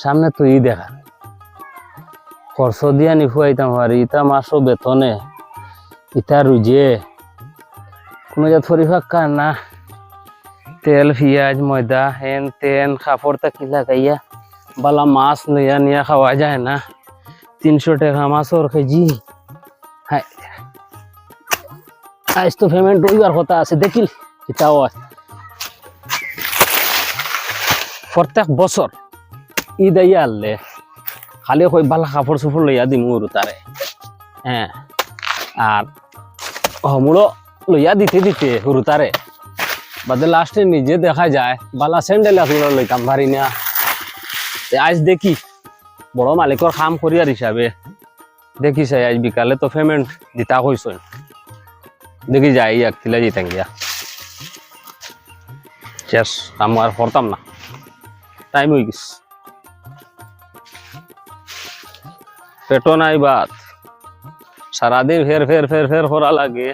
সামনে তো ই দেখা খরচ দিয়া নিখুয়াইতাম পারি ইটা মাসও বেতনে ইটা রুজে কোনো জাত পরিভাগ না তেল পিঁয়াজ ময়দা হেন তেন কাপড় তাকি লাগাইয়া বালা মাছ লইয়া নিয়া খাওয়া যায় না 300 টাকা মাছর কেজি। হ্যাঁ আজ তো পেমেন্ট হইবার কথা আছে দেখিল এটাও প্রত্যেক বছর ঈদ আইয়া আনলে খালি কই বালা কাপড় চোপড় লইয়া দিমু তারে। হ্যাঁ আর হমুড়ো লইয়া দিতে দিতে হুরু তারে বাদে লাস্টে নিজে দেখা যায় বালা স্যান্ডেল এগুলো লইতাম পারি না। আজ দেখি বড় মালিকর কাম করিয়ার হিসাবে দেখি চাই আজ বিকালে তো পেমেন্ট দিতা কইস দেখি যাই এক কিলা যেতাম গিয়া শেষ কাম আর করতাম না টাইম হয়ে গেছে পেটো নাই বাত সারাদিন ফের ফের ফের ফের করা লাগে।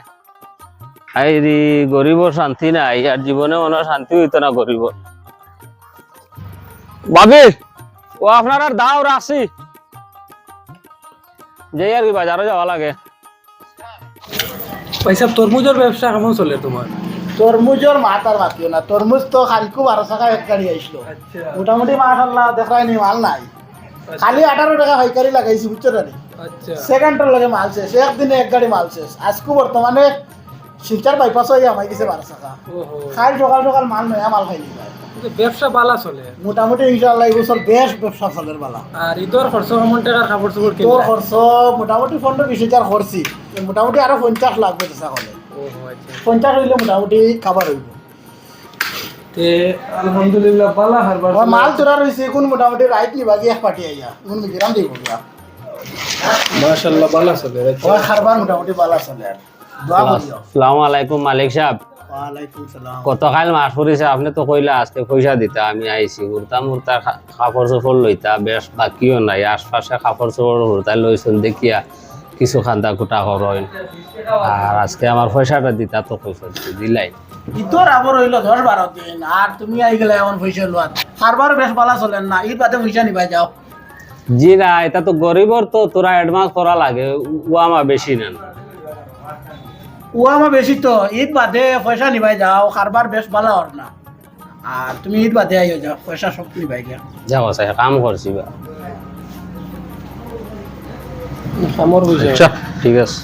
আইরি গরিবর শান্তি নাই আর জীবনে মনে শান্তি হইতো না গরিব ভাবি ও আপনার আর দাও রাখছি যে আর কি বাজারে যাওয়া লাগে। পয়সা তরমুজের ব্যবসা কেমন চলে তোমার? তরমুজের মাথার মাতিও না, তরমুজ তো খালিকু 12 টাকা এক গাড়ি আইসলো। মোটামুটি মাশাআল্লাহ দেখায়নি মাল নাই, খালি 18 টাকা পাইকারি লাগাইছি বুঝছো না। সেকেন্ডের লগে মাল শেষ, একদিনে এক গাড়ি মাল শেষ। আজকে বর্তমানে শিলচার বাইপাস হয়ে আমায় গেছে 12 টাকা। খাই সকাল সকাল মাল নয়া মাল খাইনি ব্যবসা বালা চলে মোটামুটি ইনশাআল্লাহ এই বছর বেশ ব্যবসা চলের বালা। আর ঈদের খরচ কেমন টাকার কাপড় চোপড় কিনলে? তোর খরচ মোটামুটি 15-20 হাজার খরচি, মোটামুটি আরো 50 লাগবে চেষ্টা করলে। 50 হইলে মোটামুটি খাবার হইব। আলহামদুলিল্লাহ বালা হারবার মাল তোরা রয়েছে এখন মোটামুটি রাইট নিবা গিয়ে এক পাটি আইয়া এখন মিজিরাম দিব গিয়া মাশাআল্লাহ বালা চলে ওই খারবার মোটামুটি বালা চলে। আর দোয়া করিও। আসসালামু আলাইকুম মালিক সাহেব। ওয়ালাইকুম সালাম। কতকাল মাস পড়েছে আপনি তো কইলা আজকে পয়সা দিতা আমি আইছি হুরতা মুরতা কাপড় চোপড় লইতা বেশ বাকিও নাই আশপাশে কাপড় চোপড় হুরতা লইছেন দেখিয়া কিছু খান্দা কুটা করেন আর আজকে আমার পয়সাটা দিতা তো পয়সা দিলাই ইতর আবার হইলো 10-12 দিন আর তুমি আই গেলে এমন পয়সা লোয়া খারবার বেশ বালা চলেন না, ঈদ বাদে পয়সা নিবাই যাও। জি না এটা তো গরিবর তো তোরা অ্যাডভান্স করা লাগে ও আমার বেশি নেন ও আমার বেশি তো ঈদ বাদে পয়সা নিবাই যাও, খারবার বেশ বালা হর না। আর তুমি ঈদ বাদে আইও যাও, পয়সা সব নিবাই গিয়া যাও সাহেব কাম করছি বা আমার বুঝা আচ্ছা ঠিক আছে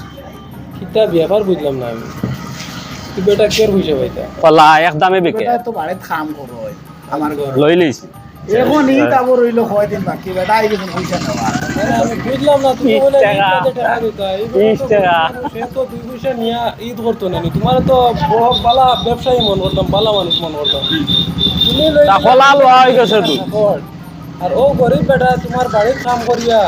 কিতা ব্যাপার বুঝলাম না আমি। তুই বেটা কের বুঝা ভাইতা পালা এক দামে বিকে বেটা তো বাড়িতে কাম করো আমার ঘর লই লইস এখন ঈদ আবার হইলো কয়দিন বাকি, বেটা আই গেছেন পয়সা নেওয়া। আমি বুঝলাম না তুমি বলে 20 টাকা। টাকা দিতা 20 টাকা। সে তো 2 পয়সা নিয়া ঈদ করতো না তোমার তো বহুত বালা ব্যবসায়ী মন করতাম, বালা মানুষ মন করতাম। তুমি লই তা খোলা লওয়া হয়ে গেছে তুই আর ও গরিব বেটা তোমার বাড়ির কাম করিয়া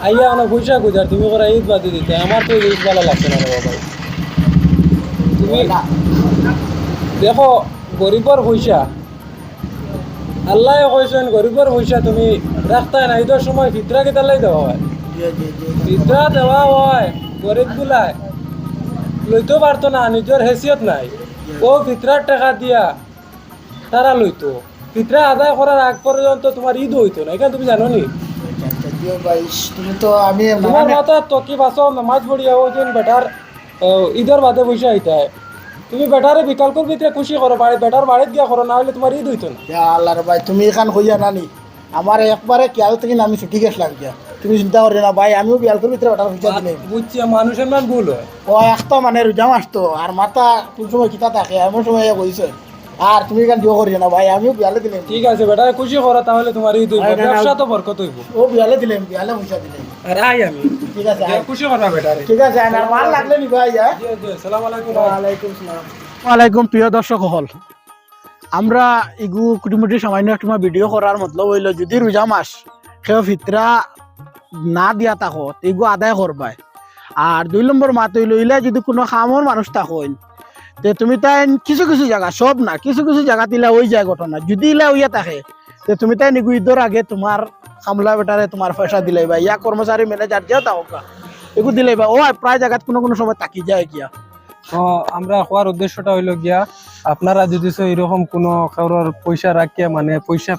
আইয়া অনেক পয়সা গুজার তুমি করে ঈদ বাদি দিতে আমার তো ঈদ ভালো লাগছে না রে বাবা। তুমি দেখো গরিবর পয়সা আল্লাহ কইছেন গরিবর পয়সা তুমি রাখতে না, ঈদের সময় ফিতরা কেটা লাই দেওয়া হয়, ফিতরা দেওয়া হয় গরিব গুলাই লইতে পারতো না, নিজের হেসিয়ত নাই ও ফিতরার টাকা দিয়া তারা লইতো। ফিতরা আদায় করার আগ পর্যন্ত তোমার ঈদ হইতো না, এখানে তুমি জানো নি? তুমি তো আমি তোমার মাথা তকি বাসো নামাজ পড়িয়া ওই দিন বেটার ঈদের বাদে পয়সা হইতায়, তুমি বেটারে বিকাল করবি খুশি করো, বেটার বাড়িতে গিয়া করো, না হলে তোমার ঈদ হইতো না। আল্লাহর ভাই তুমি এখান হইয়া নানি আমার একবারে খেয়াল থেকে আমি ছুটি গেছিলাম গিয়া, তুমি চিন্তা করি না ভাই আমিও বিয়াল করবি বেটার পয়সা দিলে বুঝছি মানুষের মান ভুল হয়। ও একটা মানে রোজা মাস তো আর মাথা কোন সময় কিতা থাকে এমন সময় কইছে আর তুমি এখান দিও করি না ভাই আমিও বিয়ালে দিলাম। ঠিক আছে বেটারে খুশি করো, তাহলে তোমার ঈদ হইব, ব্যবসা তো বরকত হইব। ও বিয়ালে দিলাম, বিয়ালে পয়সা দিলাম। আর আই আমি ঠিক আছে খুশি করবা বেটারে। ঠিক আছে আর মাল লাগলে নিবা আইয়া। আসসালামু আলাইকুম। ওয়ালাইকুম সালাম। ওয়ালাইকুম প্রিয় দর্শক হল, আমরা ইগু কুটিমুটি সামান্য একটা ভিডিও করার মতলব হইল যদি রোজা মাস কেউ ফিতরা না দিয়া থাকো ইগু আদায় করবাই। আর 2 নম্বর মাত হইল ইলা যদি কোনো খামর মানুষ থাকইন তে তুমি তাই কিছু কিছু জায়গা সব না কিছু কিছু জায়গা দিলা ওই যায় ঘটনা যদি ইলা হইয়া থাকে তে তুমি তাই নিগু ঈদের আগে তোমার কামলা বেটারে তোমার পয়সা দিলাই বা ইয়া কর্মচারী ম্যানেজার যেও থাকা এগু দিলাই বা ও প্রায় জায়গাত কোনো কোনো সময় তাকি যায় গিয়া। তো আমরা হওয়ার উদ্দেশ্যটা হইল গিয়া আপনারা যদি এরকম কোনো কারোর পয়সা রাখিয়া মানে পয়সা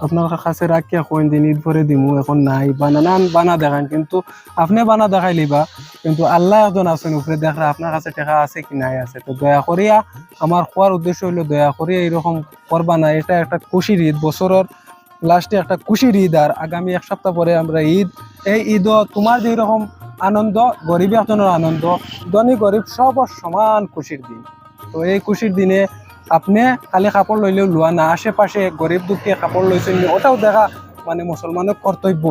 আপনার কাছে রাখিয়া কোন দিন ঈদ পরে দিমু এখন নাই বানান বানা দেখান কিন্তু আপনি বানা দেখাই লিবা কিন্তু আল্লাহ একজন আছেন উপরে দেখরা আপনার কাছে টাকা আছে কি নাই আছে তো দয়া করিয়া আমার খোয়ার উদ্দেশ্য হইলো দয়া করিয়া এরকম করবা না এটা একটা খুশির ঈদ বছরের লাস্টে একটা খুশির ঈদ আর আগামী এক সপ্তাহ পরে আমরা ঈদ এই ঈদও তোমার যে রকম আনন্দ গরিব একজনের আনন্দ ধনী গরিব সবার সমান খুশির দিন তো এই খুশির দিনে আপনি খালি কাপড় লইলেও লোয়া না আশেপাশে গরিব দুঃখে কাপড় লইছেন ওটাও দেখা মানে মুসলমানের কর্তব্য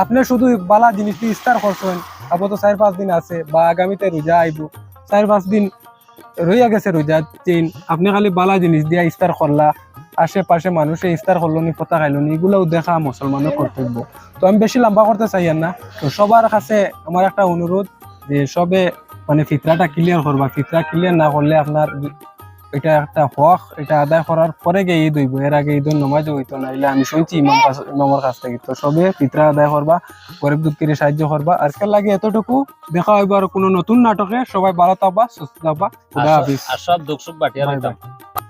আপনি শুধু বালা জিনিসটি ইস্তার করছেন আবার তো 4-5 দিন আছে বা আগামীতে রোজা আইব 4-5 দিন রইয়া গেছে রোজা দিন আপনি খালি বালা জিনিস দিয়া ইস্তার করলা আশেপাশে মানুষে ইস্তার করলো নি পতা খাইলো নি এগুলোও দেখা মুসলমানের কর্তব্য তো আমি বেশি লম্বা করতে চাই না তো সবার কাছে আমার একটা অনুরোধ যে সবে মানে ফিতরাটা ক্লিয়ার করবা ফিতরা ক্লিয়ার না করলে আপনার এটা একটা হক এটা আদায় করার পরে গিয়ে ঈদ হইব এর আগে ঈদের নমাজ হইতো না এলে আমি শুনছি ইমামের কাছ থেকে তো সবে ফিতরা আদায় করবা গরিব দুঃখীর সাহায্য করবা আজকাল লাগে এতটুকু দেখা হইব আর কোনো নতুন নাটকে সবাই ভালো থাকবা সুস্থ থাকবা খুদা হাফিজ আর সব দুঃখ সুখ বাটিয়া বাই রইতাম বাই